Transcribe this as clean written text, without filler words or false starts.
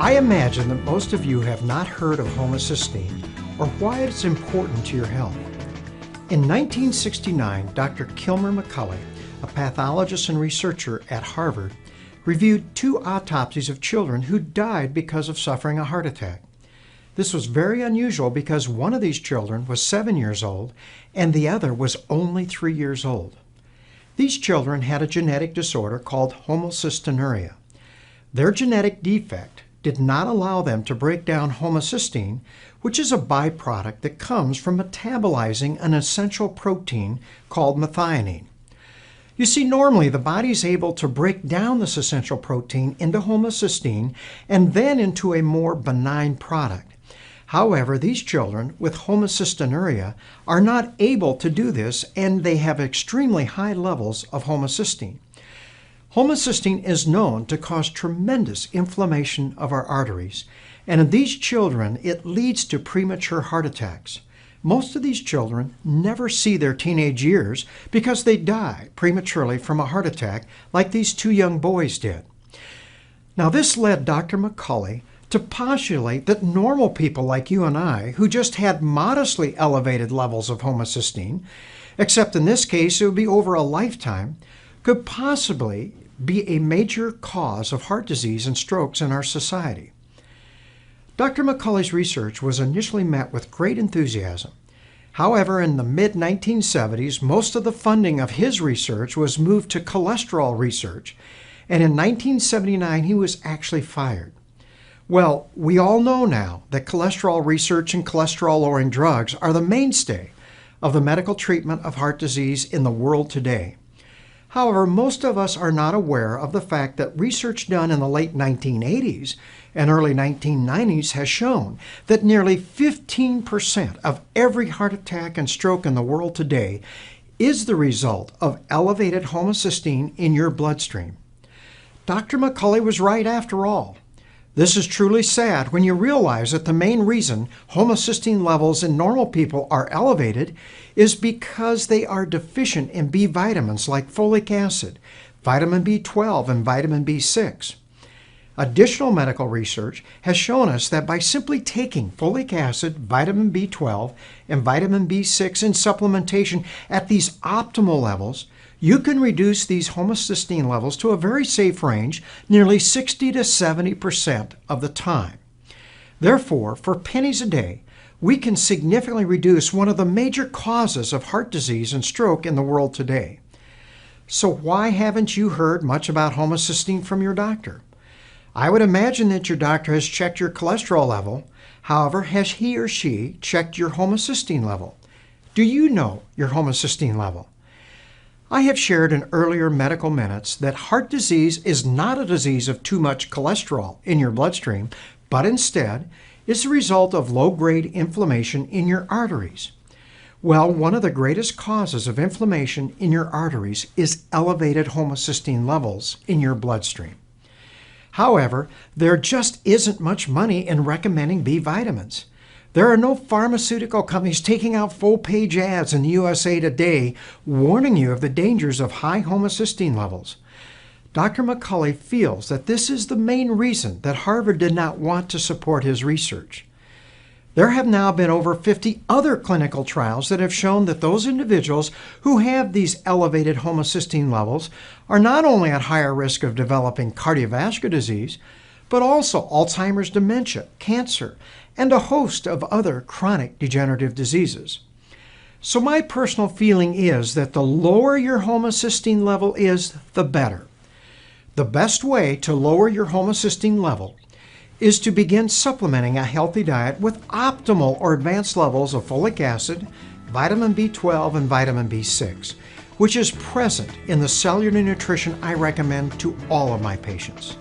I imagine that most of you have not heard of homocysteine or why it's important to your health. In 1969, Dr. Kilmer McCulley, a pathologist and researcher at Harvard, reviewed 2 autopsies of children who died because of suffering a heart attack. This was very unusual because one of these children was 7 years old and the other was only 3 years old. These children had a genetic disorder called homocysteinuria. Their genetic defect did not allow them to break down homocysteine, which is a byproduct that comes from metabolizing an essential protein called methionine. You see, normally the body is able to break down this essential protein into homocysteine and then into a more benign product. However, these children with homocysteinuria are not able to do this, and they have extremely high levels of homocysteine. Homocysteine is known to cause tremendous inflammation of our arteries, and in these children it leads to premature heart attacks. Most of these children never see their teenage years because they die prematurely from a heart attack like these 2 young boys did. Now this led Dr. McCulley to postulate that normal people like you and I, who just had modestly elevated levels of homocysteine, except in this case it would be over a lifetime, could possibly be a major cause of heart disease and strokes in our society. Dr. McCulley's research was initially met with great enthusiasm. However, in the mid-1970s, most of the funding of his research was moved to cholesterol research, and in 1979 he was actually fired. Well, we all know now that cholesterol research and cholesterol-lowering drugs are the mainstay of the medical treatment of heart disease in the world today. However, most of us are not aware of the fact that research done in the late 1980s and early 1990s has shown that nearly 15% of every heart attack and stroke in the world today is the result of elevated homocysteine in your bloodstream. Dr. McCulley was right after all. This is truly sad when you realize that the main reason homocysteine levels in normal people are elevated is because they are deficient in B vitamins like folic acid, vitamin B12, and vitamin B6. Additional medical research has shown us that by simply taking folic acid, vitamin B12, and vitamin B6 in supplementation at these optimal levels, you can reduce these homocysteine levels to a very safe range, nearly 60 to 70% of the time. Therefore, for pennies a day, we can significantly reduce one of the major causes of heart disease and stroke in the world today. So why haven't you heard much about homocysteine from your doctor? I would imagine that your doctor has checked your cholesterol level. However, has he or she checked your homocysteine level? Do you know your homocysteine level? I have shared in earlier medical minutes that heart disease is not a disease of too much cholesterol in your bloodstream, but instead is the result of low-grade inflammation in your arteries. Well, one of the greatest causes of inflammation in your arteries is elevated homocysteine levels in your bloodstream. However, there just isn't much money in recommending B vitamins. There are no pharmaceutical companies taking out full-page ads in the USA Today warning you of the dangers of high homocysteine levels. Dr. McCulley feels that this is the main reason that Harvard did not want to support his research. There have now been over 50 other clinical trials that have shown that those individuals who have these elevated homocysteine levels are not only at higher risk of developing cardiovascular disease, but also Alzheimer's, dementia, cancer, and a host of other chronic degenerative diseases. So my personal feeling is that the lower your homocysteine level is, the better. The best way to lower your homocysteine level is to begin supplementing a healthy diet with optimal or advanced levels of folic acid, vitamin B12, and vitamin B6, which is present in the cellular nutrition I recommend to all of my patients.